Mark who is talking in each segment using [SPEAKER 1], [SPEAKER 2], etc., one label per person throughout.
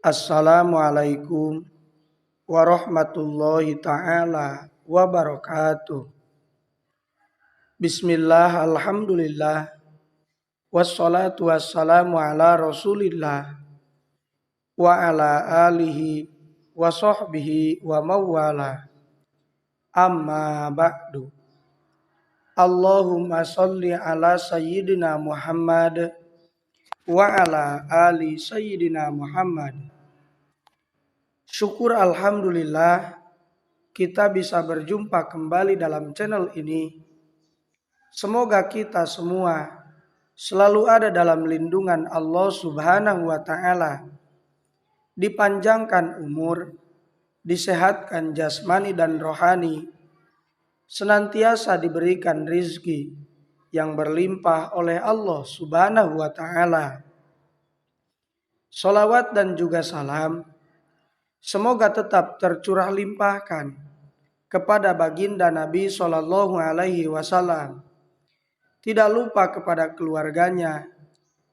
[SPEAKER 1] Assalamualaikum warahmatullahi taala wabarakatuh. Bismillah, alhamdulillah, wassalatu wassalamu ala rasulillah wa ala alihi wa sahbihi wa mawala. Amma ba'du. Allahumma salli ala sayyidina Muhammad wa ala ali sayyidina Muhammad. Syukur alhamdulillah kita bisa berjumpa kembali dalam channel ini. Semoga kita semua selalu ada dalam lindungan Allah Subhanahu wa taala. Dipanjangkan umur, disehatkan jasmani dan rohani, senantiasa diberikan rizki yang berlimpah oleh Allah Subhanahu wa taala. Salawat dan juga salam semoga tetap tercurah limpahkan kepada baginda Nabi Shallallahu Alaihi Wasallam. Tidak lupa kepada keluarganya,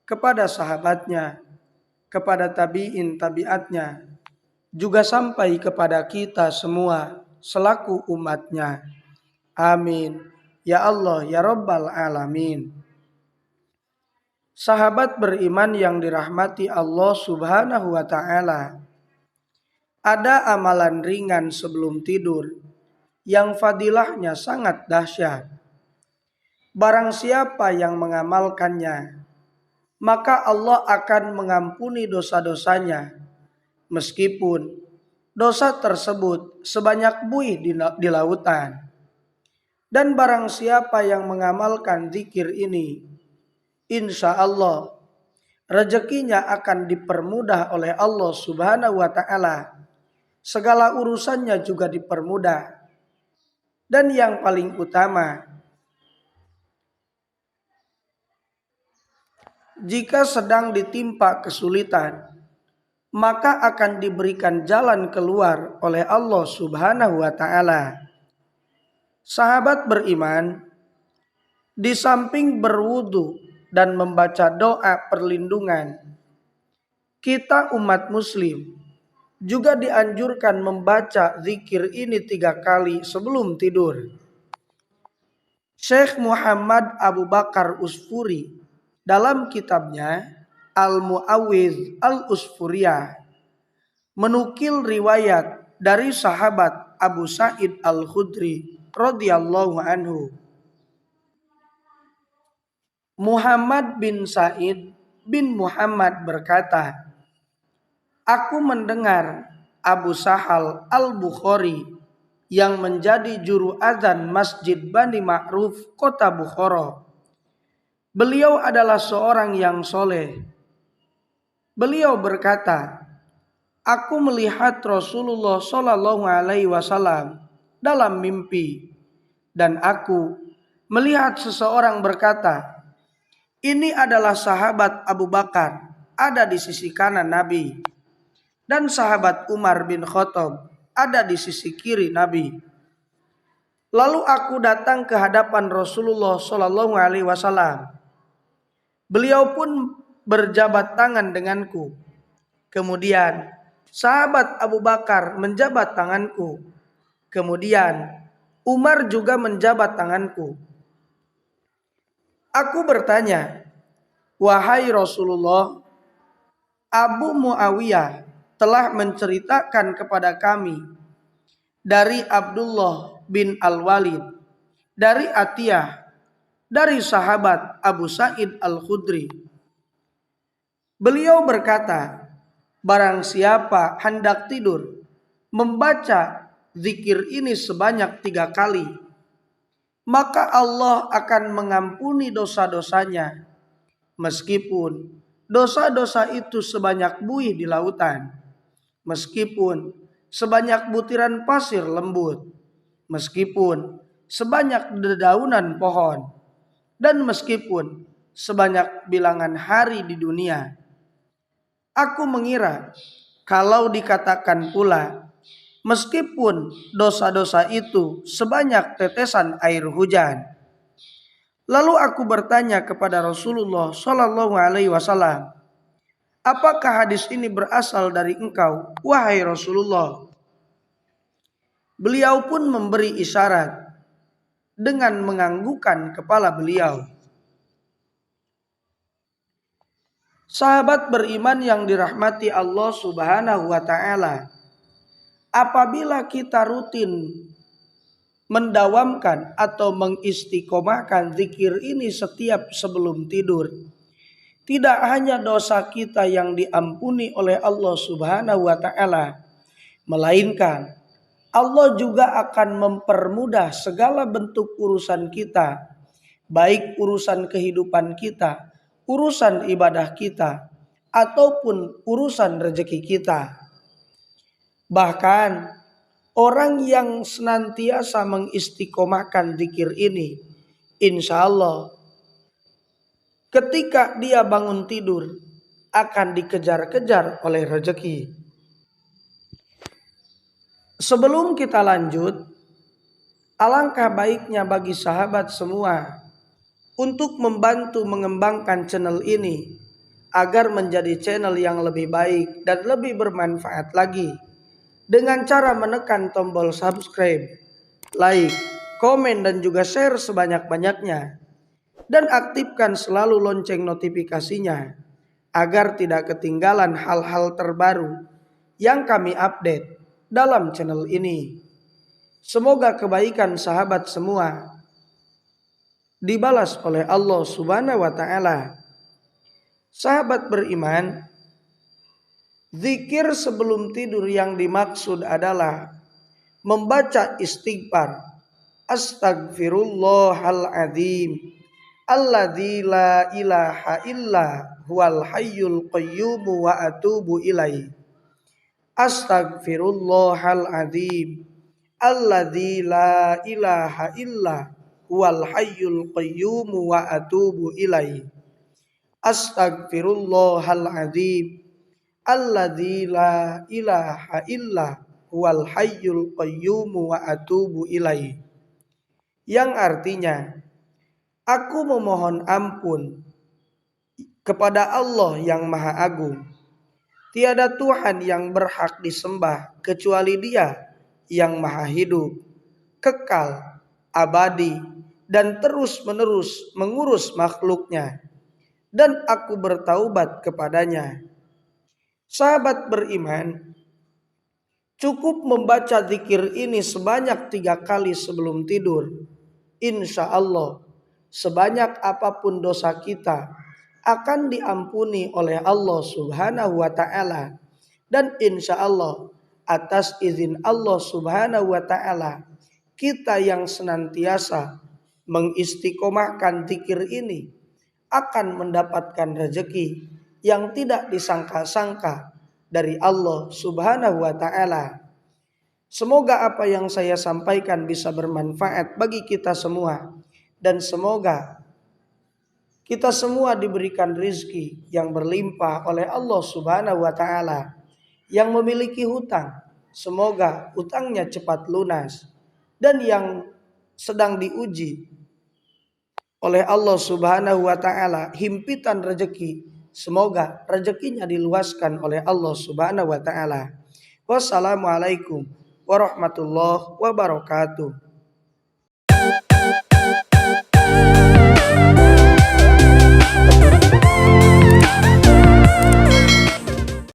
[SPEAKER 1] kepada sahabatnya, kepada tabi'in tabi'atnya, juga sampai kepada kita semua selaku umatnya. Amin. Ya Allah, ya Rabbal Alamin. Sahabat beriman yang dirahmati Allah Subhanahu wa ta'ala. Ada amalan ringan sebelum tidur yang fadilahnya sangat dahsyat. Barang siapa yang mengamalkannya, maka Allah akan mengampuni dosa-dosanya, meskipun dosa tersebut sebanyak buih di lautan. Dan barang siapa yang mengamalkan zikir ini, insya Allah rezekinya akan dipermudah oleh Allah Subhanahu wa ta'ala. Segala urusannya juga dipermudah. Dan yang paling utama, jika sedang ditimpa kesulitan, maka akan diberikan jalan keluar oleh Allah Subhanahu wa ta'ala. Sahabat beriman, di samping berwudu dan membaca doa perlindungan, kita umat muslim juga dianjurkan membaca zikir ini 3 kali sebelum tidur. Syekh Muhammad Abu Bakar Usfuri dalam kitabnya Al-Mu'awwidh Al-Usfuriyah menukil riwayat dari sahabat Abu Sa'id Al-Khudri radhiyallahu anhu. Muhammad bin Sa'id bin Muhammad berkata, aku mendengar Abu Sahal Al-Bukhari yang menjadi juru azan Masjid Bani Ma'ruf kota Bukhara. Beliau adalah seorang yang soleh. Beliau berkata, aku melihat Rasulullah Shallallahu Alaihi Wasallam dalam mimpi, dan aku melihat seseorang berkata, ini adalah sahabat Abu Bakar, ada di sisi kanan Nabi, dan sahabat Umar bin Khattab ada di sisi kiri Nabi. Lalu aku datang ke hadapan Rasulullah Shallallahu Alaihi Wasallam. Beliau pun berjabat tangan denganku. Kemudian sahabat Abu Bakar menjabat tanganku. Kemudian Umar juga menjabat tanganku. Aku bertanya, wahai Rasulullah, Abu Muawiyah telah menceritakan kepada kami dari Abdullah bin Al-Walid, dari Atiyah, dari sahabat Abu Sa'id Al-Khudri. Beliau berkata, barang siapa hendak tidur membaca zikir ini sebanyak 3 kali, maka Allah akan mengampuni dosa-dosanya, meskipun dosa-dosa itu sebanyak buih di lautan, meskipun sebanyak butiran pasir lembut, meskipun sebanyak dedaunan pohon, dan meskipun sebanyak bilangan hari di dunia. Aku mengira kalau dikatakan pula, meskipun dosa-dosa itu sebanyak tetesan air hujan. Lalu aku bertanya kepada Rasulullah Shallallahu Alaihi Wasallam, Apakah hadis ini berasal dari engkau, wahai Rasulullah? Beliau pun memberi isyarat dengan menganggukkan kepala beliau. Sahabat beriman yang dirahmati Allah Subhanahu wa taala, apabila kita rutin mendawamkan atau mengistiqomahkan zikir ini setiap sebelum tidur, tidak hanya dosa kita yang diampuni oleh Allah Subhanahu wa taala, melainkan Allah juga akan mempermudah segala bentuk urusan kita, baik urusan kehidupan kita, urusan ibadah kita, ataupun urusan rezeki kita. Bahkan orang yang senantiasa mengistiqomahkan zikir ini, insya Allah ketika dia bangun tidur akan dikejar-kejar oleh rezeki. Sebelum kita lanjut, alangkah baiknya bagi sahabat semua untuk membantu mengembangkan channel ini agar menjadi channel yang lebih baik dan lebih bermanfaat lagi, dengan cara menekan tombol subscribe, like, komen dan juga share sebanyak-banyaknya, dan aktifkan selalu lonceng notifikasinya agar tidak ketinggalan hal-hal terbaru yang kami update dalam channel ini. Semoga kebaikan sahabat semua dibalas oleh Allah Subhanahu wa taala. Sahabat beriman, zikir sebelum tidur yang dimaksud adalah membaca istighfar. Astagfirullahaladzim alladzi la ilaha illa huwal hayyul qayyum wa atubu ilaihi. Astagfirullahaladzim alladzi la ilaha illa huwal hayyul qayyum wa atubu ilaihi. Astagfirullahaladzim alladzi la ilaha illa huwal hayyul qayyum wa atubu ilaihi. Yang artinya, aku memohon ampun kepada Allah yang Maha Agung. Tiada Tuhan yang berhak disembah kecuali Dia yang Maha Hidup, kekal, abadi, dan terus-menerus mengurus makhluknya. Dan aku bertaubat kepadanya. Sahabat beriman, cukup membaca zikir ini sebanyak 3 kali sebelum tidur. Insya Allah, sebanyak apapun dosa kita akan diampuni oleh Allah Subhanahu wa taala. Dan insya Allah, atas izin Allah Subhanahu wa taala, kita yang senantiasa mengistiqomahkan zikir ini akan mendapatkan rezeki yang tidak disangka-sangka dari Allah Subhanahu wa taala. Semoga apa yang saya sampaikan bisa bermanfaat bagi kita semua, dan semoga kita semua diberikan rizki yang berlimpah oleh Allah Subhanahu wa taala. Yang memiliki hutang, semoga hutangnya cepat lunas, dan yang sedang diuji oleh Allah Subhanahu wa taala himpitan rezeki, semoga rezekinya diluaskan oleh Allah Subhanahu wa taala. Wassalamualaikum warahmatullahi wabarakatuh.